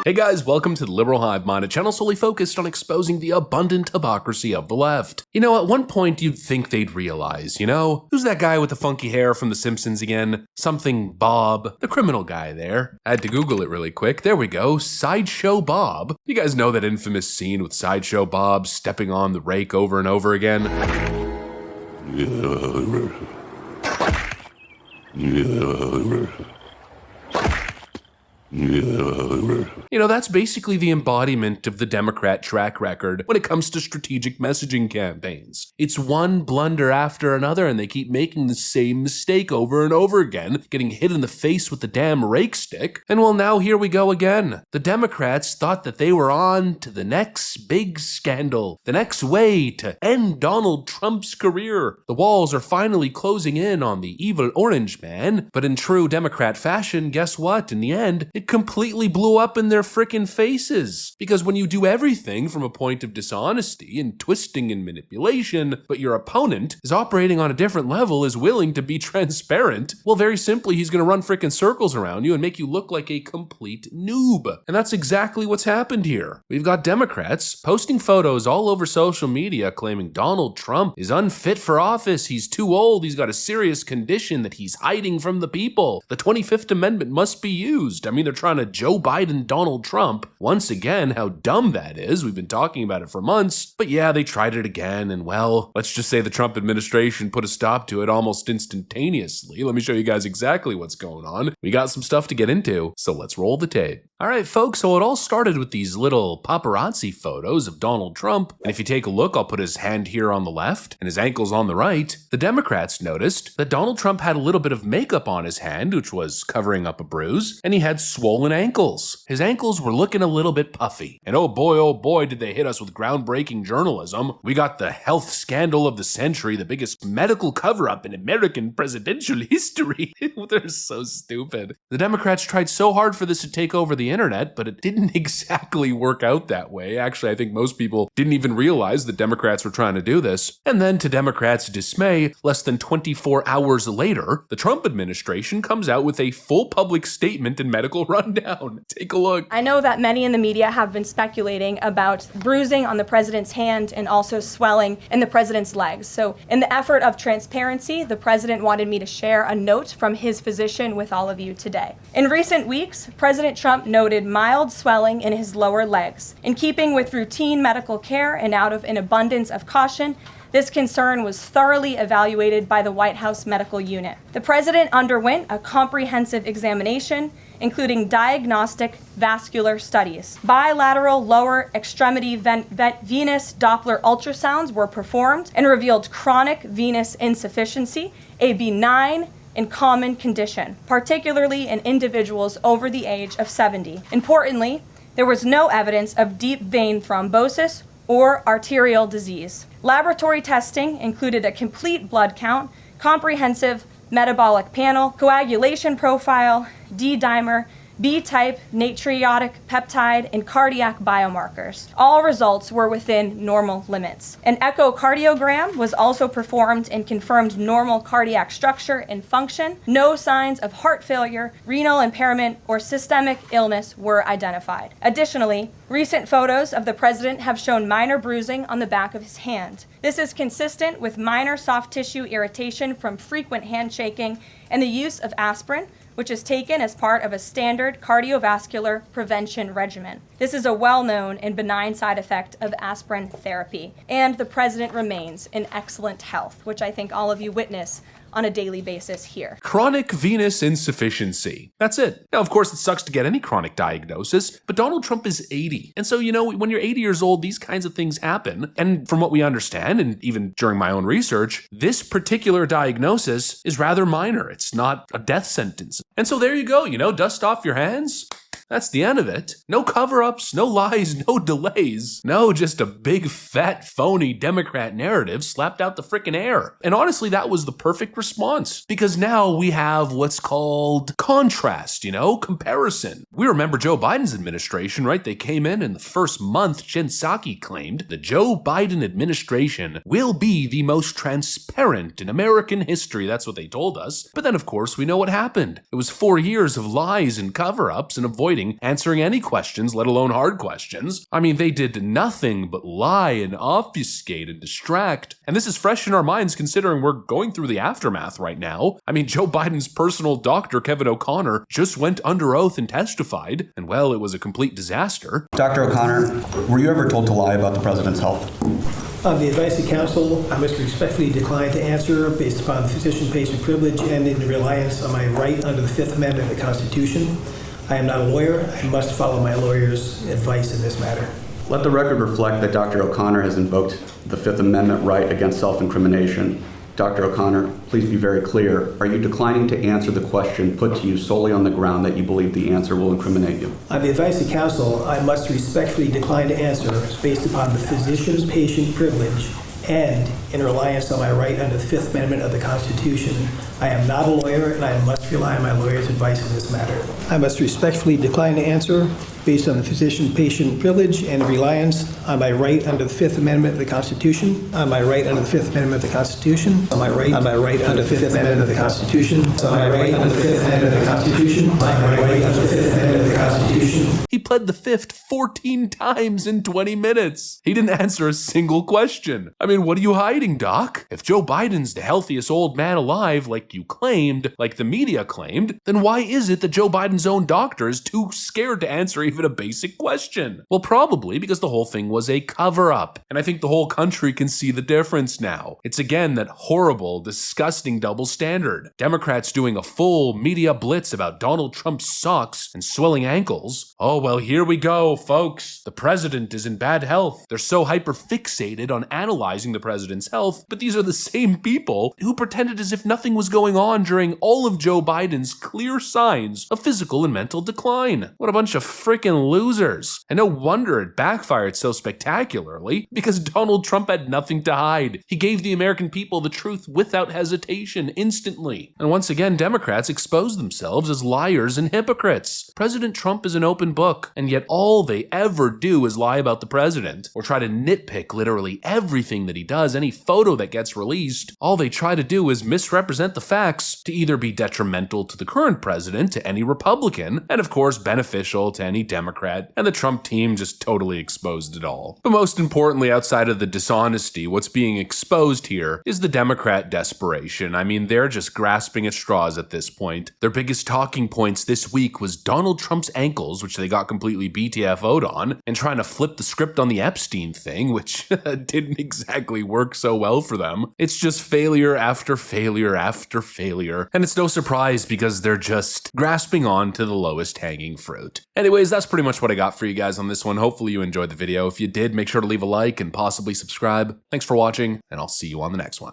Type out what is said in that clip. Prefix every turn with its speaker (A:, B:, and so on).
A: Hey guys, welcome to the Liberal Hive Mind, a channel solely focused on exposing the abundant hypocrisy of the left. You know, at one point you'd think they'd realize, who's that guy with the funky hair from The Simpsons again? Something Bob, the criminal guy there. I had to Google it really quick. There we go, Sideshow Bob. You guys know that infamous scene with Sideshow Bob stepping on the rake over and over again? That's basically the embodiment of the Democrat track record when it comes to strategic messaging campaigns. It's one blunder after another, and they keep making the same mistake over and over again, getting hit in the face with the damn rake stick. And well, now here we go again. The Democrats thought that they were on to the next big scandal, the next way to end Donald Trump's career. The walls are finally closing in on the evil orange man, but in true Democrat fashion, guess what? In the end, it completely blew up in their frickin' faces. Because when you do everything from a point of dishonesty and twisting and manipulation, but your opponent is operating on a different level, is willing to be transparent, well, very simply, he's gonna run frickin' circles around you and make you look like a complete noob. And that's exactly what's happened here. We've got Democrats posting photos all over social media claiming Donald Trump is unfit for office, he's too old, he's got a serious condition that he's hiding from the people. The 25th Amendment must be used. I mean, they're trying to Joe Biden Donald Trump. Once again, how dumb that is. We've been talking about it for months. But yeah, they tried it again, and well, let's just say the Trump administration put a stop to it almost instantaneously. Let me show you guys exactly what's going on. We got some stuff to get into, so let's roll the tape. Alright folks, so it all started with these little paparazzi photos of Donald Trump, and if you take a look, I'll put his hand here on the left and his ankles on the right. The Democrats noticed that Donald Trump had a little bit of makeup on his hand, which was covering up a bruise, and he had swollen ankles. His ankles were looking a little bit puffy, and oh boy did they hit us with groundbreaking journalism. We got the health scandal of the century, the biggest medical cover-up in American presidential history. They're so stupid. The Democrats tried so hard for this to take over the internet, but it didn't exactly work out that way. Actually, I think most people didn't even realize that Democrats were trying to do this. And then, to Democrats' dismay, less than 24 hours later, the Trump administration comes out with a full public statement and medical rundown. Take a look.
B: I know that many in the media have been speculating about bruising on the president's hand and also swelling in the president's legs. So in the effort of transparency, the president wanted me to share a note from his physician with all of you today. In recent weeks, President Trump noted mild swelling in his lower legs. In keeping with routine medical care and out of an abundance of caution, this concern was thoroughly evaluated by the White House Medical Unit. The president underwent a comprehensive examination, including diagnostic vascular studies. Bilateral lower extremity venous Doppler ultrasounds were performed and revealed chronic venous insufficiency, a benign and common condition, particularly in individuals over the age of 70. Importantly, there was no evidence of deep vein thrombosis or arterial disease. Laboratory testing included a complete blood count, comprehensive metabolic panel, coagulation profile, D-dimer, B-type natriuretic peptide, and cardiac biomarkers. All results were within normal limits. An echocardiogram was also performed and confirmed normal cardiac structure and function. No signs of heart failure, renal impairment, or systemic illness were identified. Additionally, recent photos of the president have shown minor bruising on the back of his hand. This is consistent with minor soft tissue irritation from frequent handshaking and the use of aspirin, which is taken as part of a standard cardiovascular prevention regimen. This is a well-known and benign side effect of aspirin therapy. And the president remains in excellent health, which I think all of you witness on a daily basis here.
A: Chronic venous insufficiency. That's it. Now, of course, it sucks to get any chronic diagnosis, but Donald Trump is 80. And so, when you're 80 years old, these kinds of things happen. And from what we understand, and even during my own research, this particular diagnosis is rather minor. It's not a death sentence. And so there you go, dust off your hands. That's the end of it. No cover-ups, no lies, no delays. No, just a big, fat, phony Democrat narrative slapped out the frickin' air. And honestly, that was the perfect response. Because now we have what's called contrast, comparison. We remember Joe Biden's administration, right? They came in the first month, Jen Psaki claimed the Joe Biden administration will be the most transparent in American history. That's what they told us. But then, of course, we know what happened. It was 4 years of lies and cover-ups and avoidance avoiding answering any questions, let alone hard questions. I mean, they did nothing but lie and obfuscate and distract. And this is fresh in our minds considering we're going through the aftermath right now. I mean, Joe Biden's personal doctor, Kevin O'Connor, just went under oath and testified, and well, it was a complete disaster.
C: Dr. O'Connor, were you ever told to lie about the president's health?
D: On the advice of counsel, I must respectfully decline to answer based upon the physician-patient privilege and in reliance on my right under the Fifth Amendment of the Constitution. I am not a lawyer. I must follow my lawyer's advice in this matter.
C: Let the record reflect that Dr. O'Connor has invoked the Fifth Amendment right against self-incrimination. Dr. O'Connor, please be very clear. Are you declining to answer the question put to you solely on the ground that you believe the answer will incriminate you?
D: On the advice of counsel, I must respectfully decline to answer based upon the physician-patient privilege and in reliance on my right under the Fifth Amendment of the Constitution. I am not a lawyer, and I must rely on my lawyer's advice in this matter. I must respectfully decline to answer based on the physician-patient privilege and reliance on my right under the Fifth Amendment of the Constitution. On my right under the Fifth Amendment of the Constitution. On my right under the Fifth Amendment of the Constitution. On my right under the Fifth Amendment of the Constitution. On my right under the Fifth Amendment of the Constitution.
A: He pled the fifth 14 times in 20 minutes. He didn't answer a single question. I mean, what are you hiding, Doc? If Joe Biden's the healthiest old man alive, like you claimed, like the media claimed, then why is it that Joe Biden's own doctor is too scared to answer even a basic question? Well, probably because the whole thing was a cover-up. And I think the whole country can see the difference now. It's again that horrible, disgusting double standard. Democrats doing a full media blitz about Donald Trump's socks and swelling ankles. Oh, well, here we go, folks. The president is in bad health. They're so hyper-fixated on analyzing the president's health, but these are the same people who pretended as if nothing was going on during all of Joe Biden's clear signs of physical and mental decline. What a bunch of freaking losers. And no wonder it backfired so spectacularly, because Donald Trump had nothing to hide. He gave the American people the truth without hesitation, instantly. And once again, Democrats exposed themselves as liars and hypocrites. President Trump is an open book, and yet all they ever do is lie about the president, or try to nitpick literally everything that he does, any photo that gets released. All they try to do is misrepresent the facts to either be detrimental to the current president, to any Republican, and of course beneficial to any Democrat, and the Trump team just totally exposed it all. But most importantly, outside of the dishonesty, what's being exposed here is the Democrat desperation. I mean, they're just grasping at straws at this point. Their biggest talking points this week was Donald Trump's ankles, which they got completely BTFO'd on, and trying to flip the script on the Epstein thing, which didn't exactly work so well for them. It's just failure after failure after failure, and it's no surprise because they're just grasping on to the lowest hanging fruit. Anyways, that's pretty much what I got for you guys on this one. Hopefully you enjoyed the video. If you did, make sure to leave a like and possibly subscribe. Thanks for watching, and I'll see you on the next one.